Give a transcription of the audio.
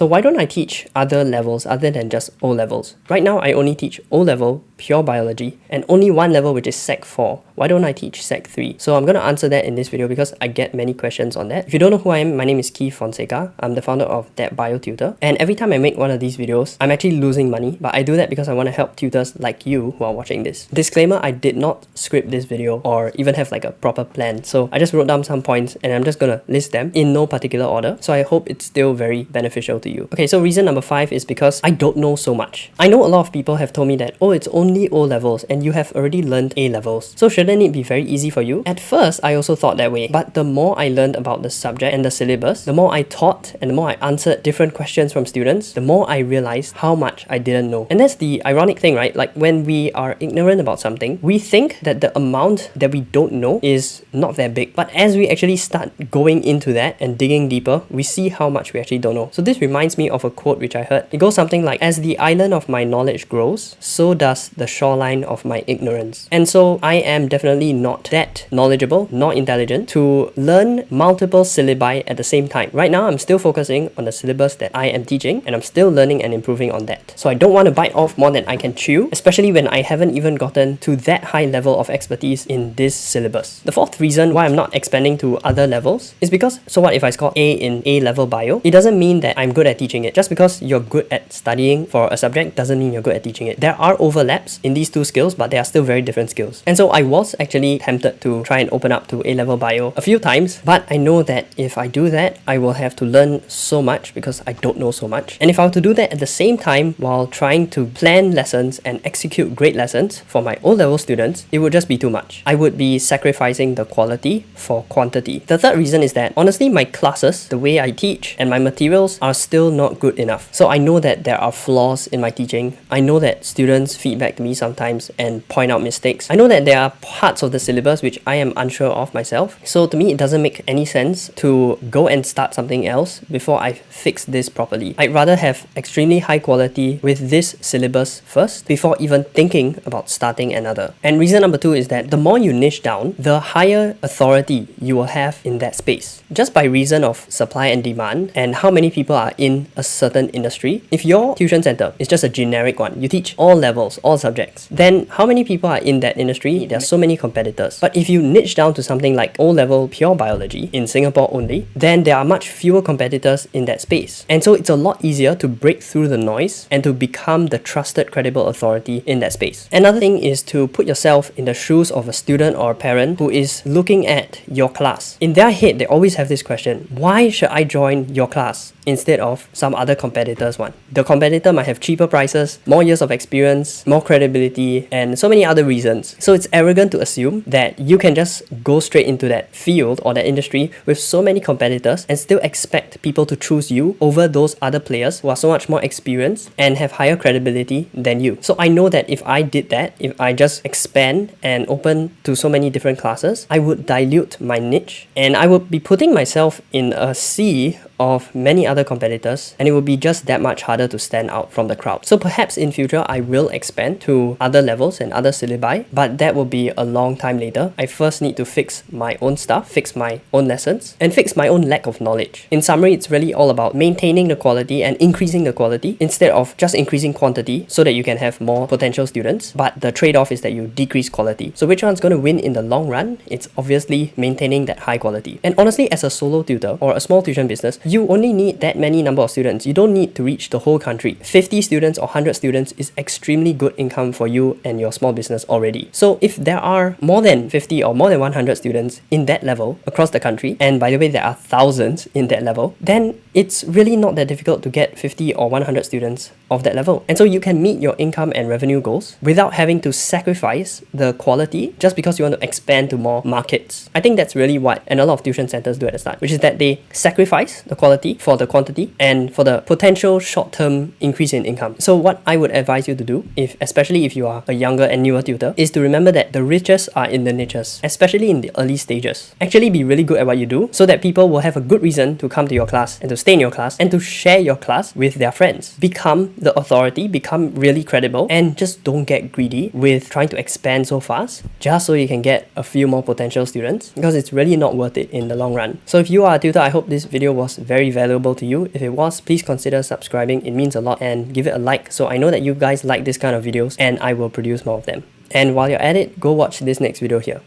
So why don't I teach other levels other than just O levels? Right now, I only teach O level, pure biology, and only one level, which is Sec 4. Why don't I teach Sec 3? So I'm going to answer that in this video because I get many questions on that. If you don't know who I am, my name is Keefe Fonseka. I'm the founder of ThatBioTutor. And every time I make one of these videos, I'm actually losing money, but I do that because I want to help tutors like you who are watching this. Disclaimer, I did not script this video or even have like a proper plan. So I just wrote down some points and I'm just going to list them in no particular order. So I hope it's still very beneficial to you. Okay, so reason number 5 is because I don't know so much. I know a lot of people have told me that, oh, it's only O levels and you have already learned A levels. So shouldn't it be very easy for you? At first, I also thought that way. But the more I learned about the subject and the syllabus, the more I taught and the more I answered different questions from students, the more I realized how much I didn't know. And that's the ironic thing, right? Like when we are ignorant about something, we think that the amount that we don't know is not that big. But as we actually start going into that and digging deeper, we see how much we actually don't know. So this reminds me of a quote which I heard. It goes something like, as the island of my knowledge grows, so does the shoreline of my ignorance. And so I am definitely not that knowledgeable nor intelligent to learn multiple syllabi at the same time. Right now, I'm still focusing on the syllabus that I am teaching and I'm still learning and improving on that. So I don't want to bite off more than I can chew, especially when I haven't even gotten to that high level of expertise in this syllabus. The fourth reason why I'm not expanding to other levels is because, so what if I score A in A level bio? It doesn't mean that I'm good at teaching it. Just because you're good at studying for a subject doesn't mean you're good at teaching it. There are overlaps in these two skills, but they are still very different skills. And so I was actually tempted to try and open up to A level bio a few times, but I know that if I do that, I will have to learn so much because I don't know so much. And if I were to do that at the same time while trying to plan lessons and execute great lessons for my O-level students, it would just be too much. I would be sacrificing the quality for quantity. The third reason is that honestly, my classes, the way I teach, and my materials are still not good enough. So I know that there are flaws in my teaching. I know that students feedback to me sometimes and point out mistakes. I know that there are parts of the syllabus which I am unsure of myself. So to me, it doesn't make any sense to go and start something else before I fix this properly. I'd rather have extremely high quality with this syllabus first before even thinking about starting another. And reason number 2 is that the more you niche down, the higher authority you will have in that space. Just by reason of supply and demand and how many people are in a certain industry, if your tuition center is just a generic one, you teach all levels, all subjects, then how many people are in that industry? There are so many competitors. But if you niche down to something like O-level pure biology in Singapore only, then there are much fewer competitors in that space. And so it's a lot easier to break through the noise and to become the trusted, credible authority in that space. Another thing is to put yourself in the shoes of a student or a parent who is looking at your class. In their head, they always have this question: why should I join your class instead of some other competitor's one? The competitor might have cheaper prices, more years of experience, more credibility, and so many other reasons. So it's arrogant to assume that you can just go straight into that field or that industry with so many competitors and still expect people to choose you over those other players who are so much more experienced and have higher credibility than you. So I know that if I did that, if I just expand and open to so many different classes, I would dilute my niche and I would be putting myself in a sea of many other competitors, and it will be just that much harder to stand out from the crowd. So perhaps in future I will expand to other levels and other syllabi, but that will be a long time later. I first need to fix my own stuff, fix my own lessons, and fix my own lack of knowledge. In summary, it's really all about maintaining the quality and increasing the quality instead of just increasing quantity so that you can have more potential students, but the trade-off is that you decrease quality. So which one's going to win in the long run? It's obviously maintaining that high quality. And honestly, as a solo tutor or a small tuition business, you only need that many number of students. You don't need to reach the whole country. 50 students or 100 students is extremely good income for you and your small business already. So if there are more than 50 or more than 100 students in that level across the country, and by the way, there are thousands in that level, then it's really not that difficult to get 50 or 100 students of that level. And so you can meet your income and revenue goals without having to sacrifice the quality just because you want to expand to more markets. I think that's really what a lot of tuition centers do at the start, which is that they sacrifice the quality for the quantity and for the potential short-term increase in income. So what I would advise you to do, especially if you are a younger and newer tutor, is to remember that the riches are in the niches, especially in the early stages. Actually be really good at what you do so that people will have a good reason to come to your class and to stay in your class and to share your class with their friends. Become the authority, become really credible, and just don't get greedy with trying to expand so fast just so you can get a few more potential students, because it's really not worth it in the long run. So if you are a tutor, I hope this video was very valuable to you. If it was, please consider subscribing. It means a lot, and give it a like so I know that you guys like this kind of videos and I will produce more of them. And while you're at it, go watch this next video here.